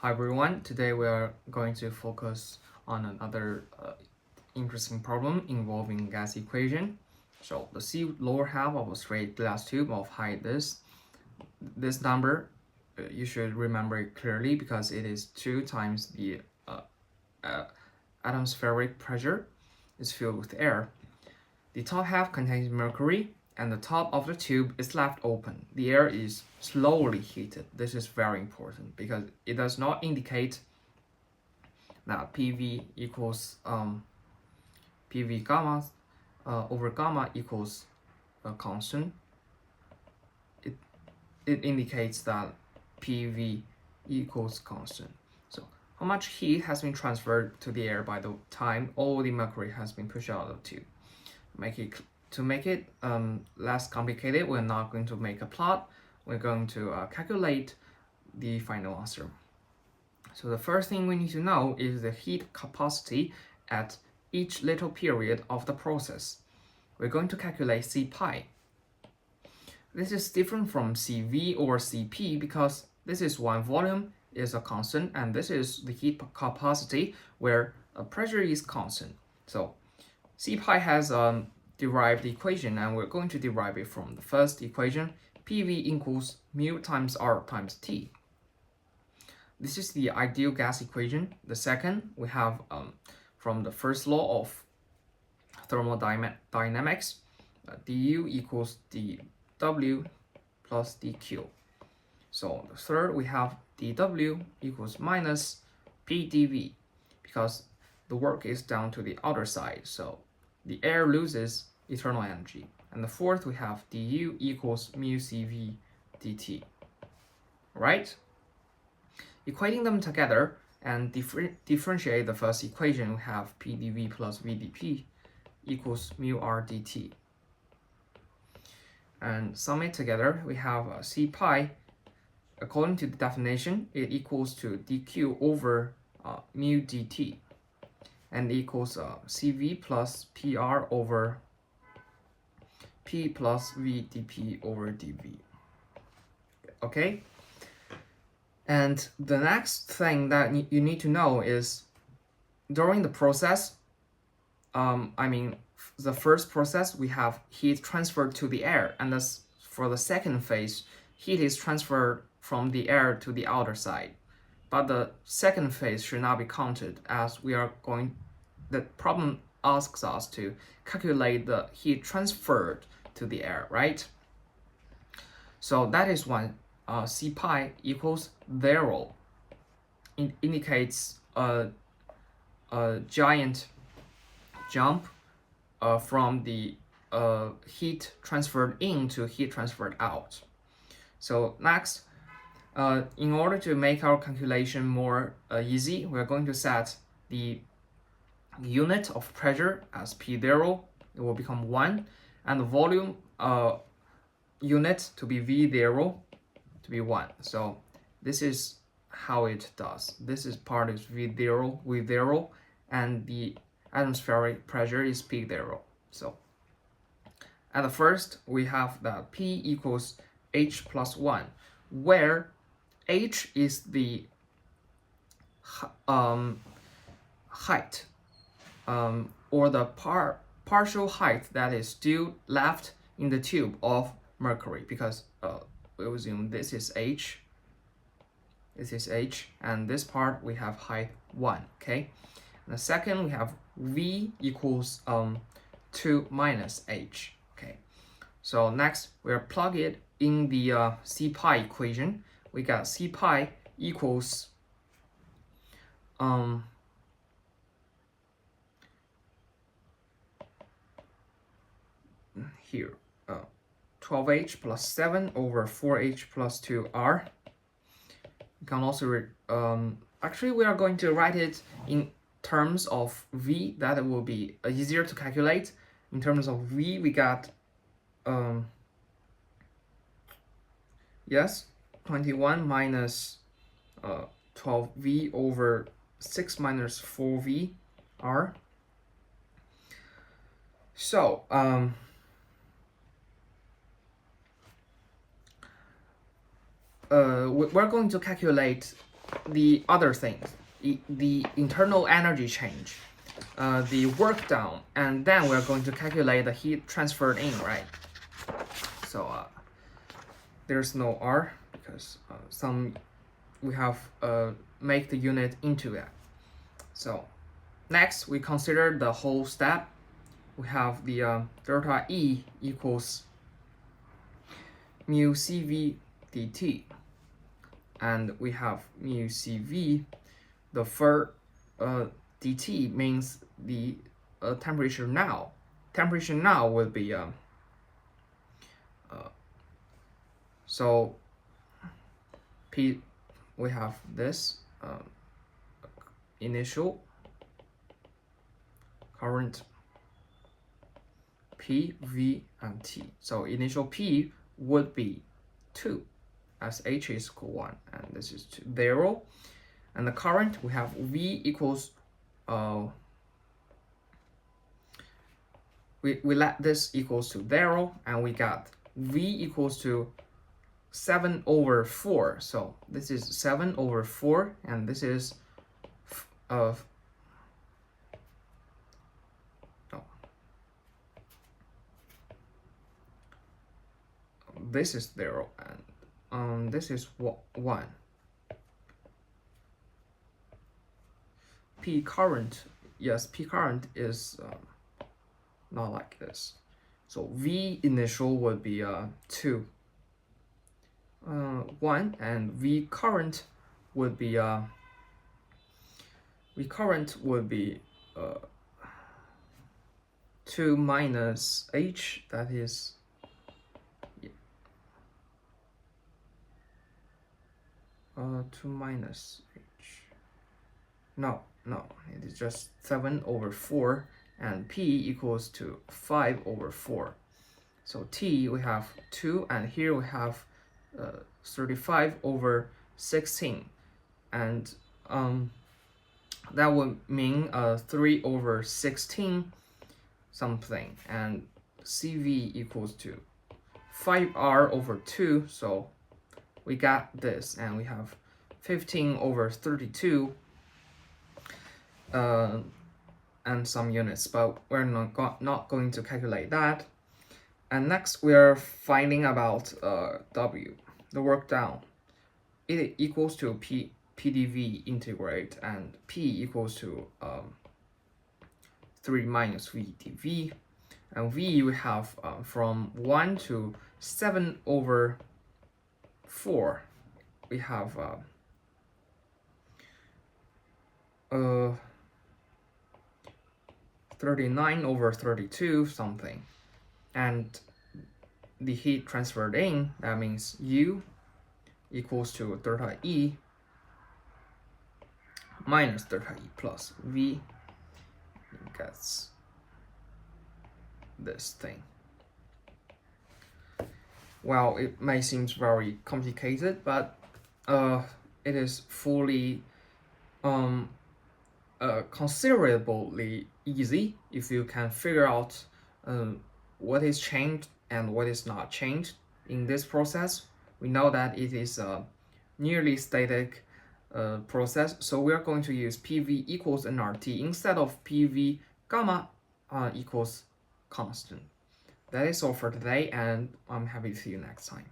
Hi everyone, today we are going to focus on another interesting problem involving gas equation. So the C lower half of a straight glass tube of height this number, you should remember it clearly because it is 2 times the atmospheric pressure is filled with air. The top half contains mercury and the top of the tube is left open. The air is slowly heated. This is very important because it does not indicate that PV equals PV gamma over gamma equals a constant. It indicates that PV equals constant. So how much heat has been transferred to the air by the time all the mercury has been pushed out of the tube. To make it less complicated, we're not going to make a plot. We're going to calculate the final answer. So the first thing we need to know is the heat capacity at each little period of the process. We're going to calculate C pi. This is different from CV or CP because this is one volume is a constant and this is the heat capacity where pressure is constant. So C pi has a derived equation and we're going to derive it from the first equation, PV equals mu times R times T. This is the ideal gas equation. The second, we have from the first law of thermodynamics, du equals dW plus dQ. So the third, we have dW equals minus pdV because the work is down to the outer side, so the air loses eternal energy. And the fourth, we have du equals mu cv dt. Right? Equating them together and differentiate the first equation, we have pdV plus vdP equals mu r dt. And sum it together, we have C pi. According to the definition, it equals to dq over mu dt, and equals cv plus pr over p plus v dp over dv. Okay? And the next thing that you need to know is during the process, the first process, we have heat transferred to the air, and thus for the second phase, heat is transferred from the air to the outer side. But the second phase should not be counted as the problem asks us to calculate the heat transferred to the air, right? So that is when C pi equals 0. It indicates a giant jump from the heat transferred in to heat transferred out. So next, in order to make our calculation more easy, we're going to set the unit of pressure as P0. It will become 1, and the volume unit to be V0 to be 1. So this is how it does. This is part is V0, and the atmospheric pressure is P0. So at the first, we have that P equals H plus 1, where H is the height or the partial height that is still left in the tube of mercury, because we assume this is H, and this part we have height 1, okay? And the second, we have V equals 2 minus H, okay? So next, we'll plug it in the C pi equation. We got C pi equals here 12H plus 7 over 4H plus 2R. You can also actually we are going to write it in terms of V. That will be easier to calculate. In terms of V, we got 21 minus 12V over 6 minus 4V R. So we're going to calculate the other things, the internal energy change, the work done, and then we're going to calculate the heat transferred in, right? So there's no R because we have make the unit into that. So next we consider the whole step. We have the delta E equals mu CV dt, and we have mu CV. The first dt means the temperature now. Temperature now will be so P. We have this initial current P, V, and T. So initial P would be 2, as H is equal 1, and this is 0. And the current, we have V equals, we let this equals to 0, and we got V equals to 7/4. So this is 7/4, and this is this is 0, and this is 1. P current, yes, P current is not like this. So V initial would be 2, 1, and V current would be 2 minus H, that is 2 minus H. No, it is just 7/4, and P equals to 5/4. So T we have 2, and here we have 35/16, and that would mean 3/16 something, and CV equals to 5R/2. So we got this, and we have 15/32 and some units, but we're not going to calculate that. And next we are finding about W, the work done. It equals to PdV integrate, and P equals to 3 minus V dV, and V we have from 1 to 7/4. We have 39/32 something, and the heat transferred in, that means U equals to delta E minus delta E plus V. It gets this thing. Well, it may seem very complicated, but it is fully considerably easy if you can figure out what is changed and what is not changed in this process. We know that it is a nearly static process, so we are going to use PV equals nRT instead of PV gamma equals constant. That is all for today, and I'm happy to see you next time.